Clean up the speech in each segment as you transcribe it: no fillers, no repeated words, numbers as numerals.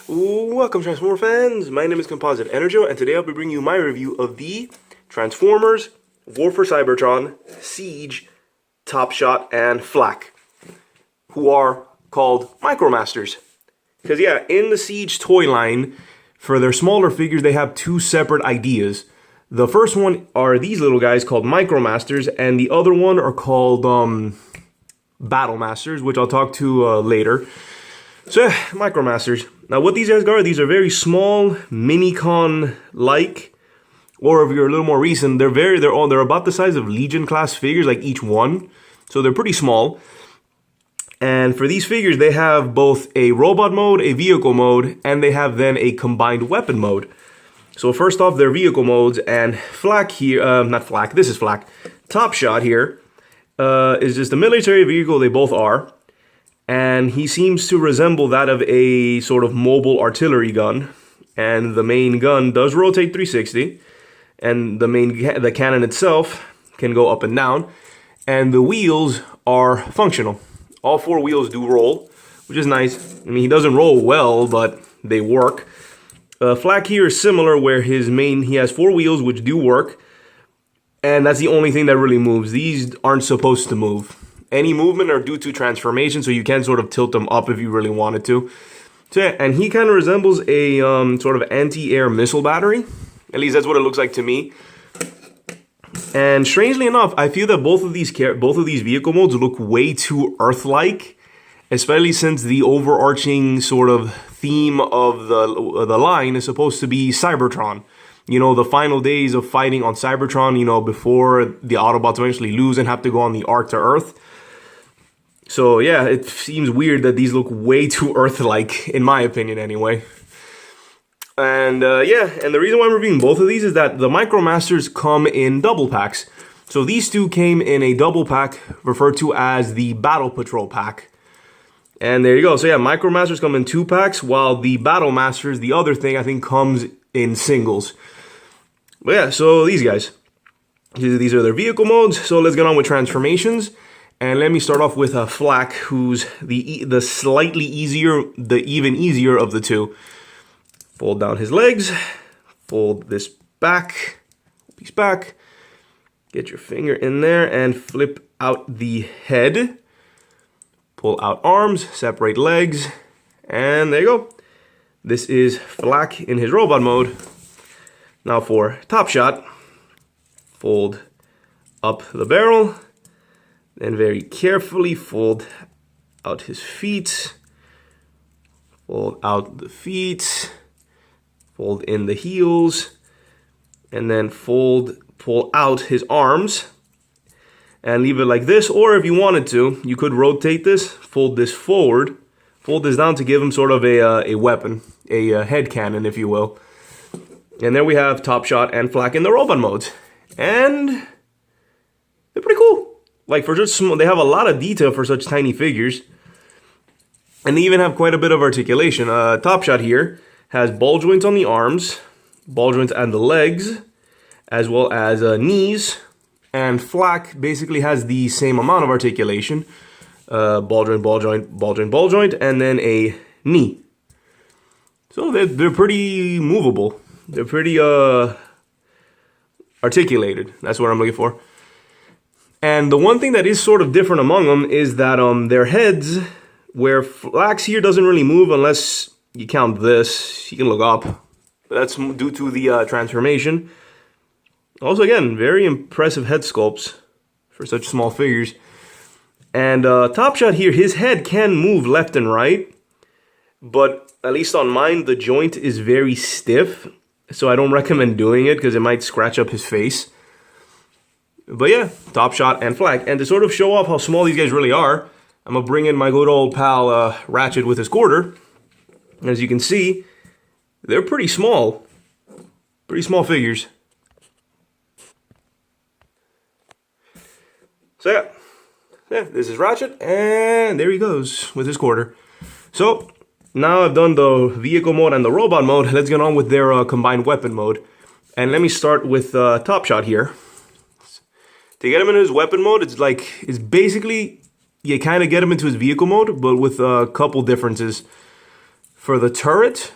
Welcome, Transformer fans. My name is Composite Enerjoe, and today I'll be bringing you my review of the Transformers, War for Cybertron, Siege, Topshot, and Flak, who are called Micromasters. Because yeah, in the Siege toy line, for their smaller figures, they have two separate ideas. The first one are these little guys called Micromasters, and the other one are called Battle Masters, which I'll talk to later. So yeah, Micromasters. Now what these guys are, these are very small, Minicon-like, or if you're a little more recent, they're about the size of Legion class figures, like each one. So they're pretty small. And for these figures, they have both a robot mode, a vehicle mode, and they have then a combined weapon mode. So first off, their vehicle modes, and Flak here, not Flak, this is Flak. Topshot here is just a military vehicle, they both are. And he seems to resemble that of a sort of mobile artillery gun. And the main gun does rotate 360. And the cannon itself can go up and down. And the wheels are functional. All four wheels do roll, which is nice. I mean, he doesn't roll well, but they work. Flak here is similar, where he has four wheels which do work. And that's the only thing that really moves. These aren't supposed to move. Any movement are due to transformation, so you can sort of tilt them up if you really wanted to. So yeah, and he kind of resembles a sort of anti-air missile battery. At least that's what it looks like to me. And strangely enough, I feel that both of these vehicle modes look way too Earth-like, especially since the overarching sort of theme of the line is supposed to be Cybertron. You know, the final days of fighting on Cybertron, you know, before the Autobots eventually lose and have to go on the arc to Earth. So yeah, it seems weird that these look way too Earth-like, in my opinion anyway. And yeah, and the reason why I'm reviewing both of these is that the Micromasters come in double packs. So these two came in a double pack referred to as the Battle Patrol pack. And there you go. So yeah, Micromasters come in 2 packs, while the Battle Masters, the other thing, I think comes in singles. But yeah, so these guys. These are their vehicle modes. So let's get on with transformations. And let me start off with Flak, who's the slightly easier, the even easier of the two. Fold down his legs, fold this piece back, get your finger in there and flip out the head. Pull out arms, separate legs, and there you go. This is Flak in his robot mode. Now for Topshot, fold up the barrel. Then very carefully fold out his feet, fold out the feet, fold in the heels, and then pull out his arms, and leave it like this. Or if you wanted to, you could rotate this, fold this forward, fold this down to give him sort of a weapon, a head cannon, if you will. And there we have Topshot and Flak in the robot modes. And they're pretty cool. Like, for just small, they have a lot of detail for such tiny figures. And they even have quite a bit of articulation. Topshot here has ball joints on the arms, ball joints on the legs, as well as knees. And Flak basically has the same amount of articulation. Ball joint, ball joint, ball joint, ball joint, and then a knee. So they're pretty movable. They're pretty articulated. That's what I'm looking for. And the one thing that is sort of different among them is that their heads, where Flak's here doesn't really move unless you count this. You can look up. But that's due to the transformation. Also, again, very impressive head sculpts for such small figures. And Topshot here, his head can move left and right. But at least on mine, the joint is very stiff. So I don't recommend doing it because it might scratch up his face. But yeah, Topshot and Flak. And to sort of show off how small these guys really are, I'm going to bring in my good old pal Ratchet with his quarter. As you can see, they're pretty small. Pretty small figures. So yeah, this is Ratchet, and there he goes with his quarter. So now I've done the vehicle mode and the robot mode. Let's get on with their combined weapon mode. And let me start with Topshot here. To get him in his weapon mode, it's basically, you kind of get him into his vehicle mode, but with a couple differences. For the turret,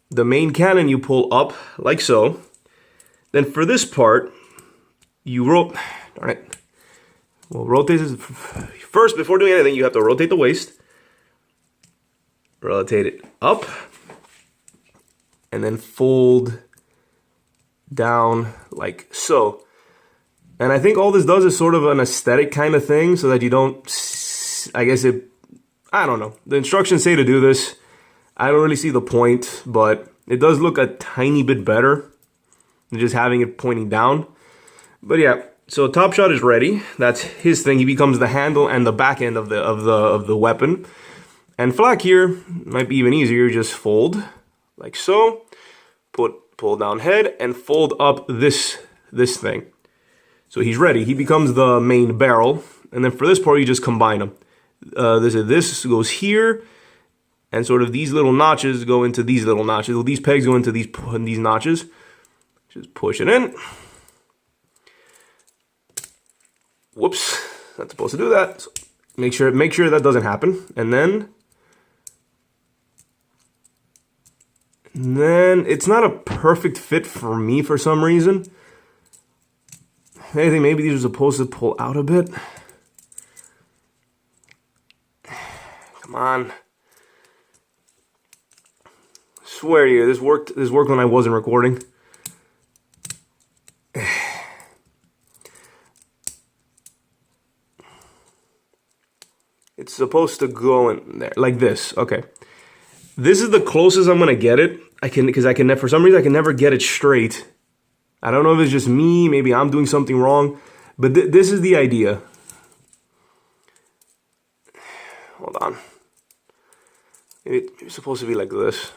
the main cannon you pull up like so. Then for this part, you darn it. Well, rotate this. First, before doing anything, you have to rotate the waist. Rotate it up. And then fold down like so. And I think all this does is sort of an aesthetic kind of thing so that you don't, I don't know. The instructions say to do this. I don't really see the point, but it does look a tiny bit better than just having it pointing down. But yeah, so Topshot is ready. That's his thing. He becomes the handle and the back end of the weapon. And Flak here might be even easier. Just fold like so. Pull down head and fold up this thing. So he's ready. He becomes the main barrel. And then for this part, you just combine them. This goes here. And sort of these little notches go into these little notches. Well, these pegs go into these notches. Just push it in. Whoops. Not supposed to do that. So make sure that doesn't happen. And then it's not a perfect fit for me for some reason. I think maybe these are supposed to pull out a bit. Come on. I swear to you, this worked when I wasn't recording. It's supposed to go in there like this. Okay. This is the closest I'm gonna get it. For some reason I can never get it straight. I don't know if it's just me, maybe I'm doing something wrong, but this is the idea. Hold on. It's supposed to be like this.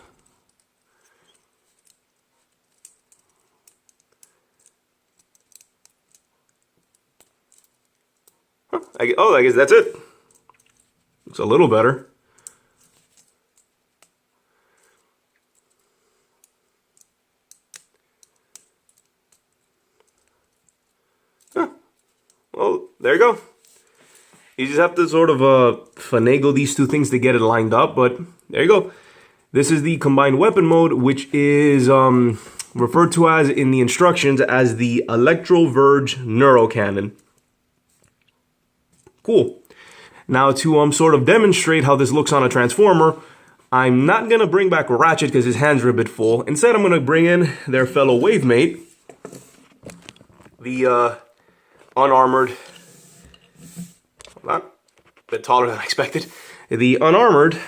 Huh, I guess that's it. Looks a little better. Well, there you go. You just have to sort of finagle these two things to get it lined up, but there you go. This is the combined weapon mode, which is referred to as in the instructions as the Electro-Verge Neuro Cannon. Cool. Now to sort of demonstrate how this looks on a transformer, I'm not going to bring back Ratchet because his hands are a bit full. Instead, I'm going to bring in their fellow wave mate, the unarmored, hold on, a bit taller than I expected, the unarmored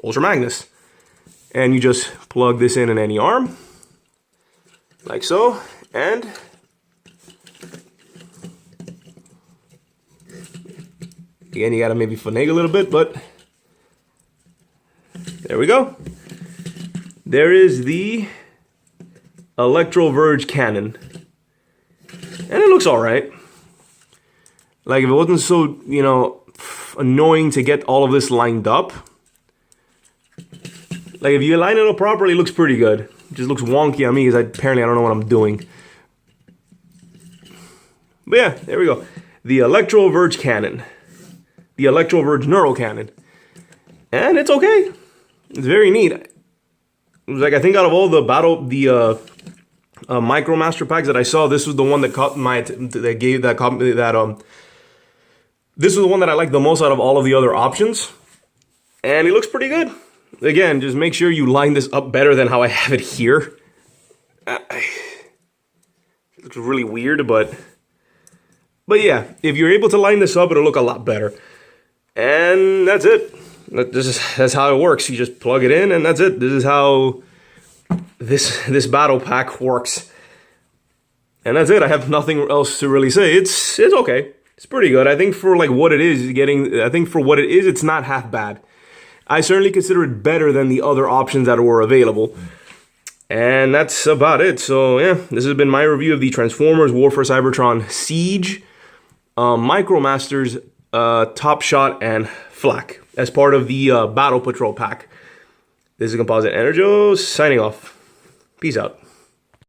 Ultra Magnus. And you just plug this in any arm, like so, and again, you gotta maybe finagle a little bit, but there we go. There is the Electro-Verge Cannon. And it looks alright. Like, if it wasn't so, annoying to get all of this lined up. Like, if you line it up properly, it looks pretty good. It just looks wonky on me because apparently I don't know what I'm doing. But yeah, there we go. The Electro-Verge Cannon. The Electro-Verge Neuro Cannon. And it's okay. It's very neat. It was like, I think out of all the Micromaster packs that I saw, this was the one that caught my this was the one that I liked the most out of all of the other options, and it looks pretty good. Again, just make sure you line this up better than how I have it here. It looks really weird, but yeah, if you're able to line this up, it'll look a lot better. And that's it. That's how it works. You just plug it in, and that's it. This is how this battle pack works. And that's it. I have nothing else to really say. It's okay. It's pretty good. I think for like what it is, it's not half bad. I certainly consider it better than the other options that were available. And that's about it. So yeah, this has been my review of the Transformers War for Cybertron Siege, Micromasters, Topshot, and Flak as part of the Battle Patrol pack. This is Composite Enerjoe signing off. Peace out.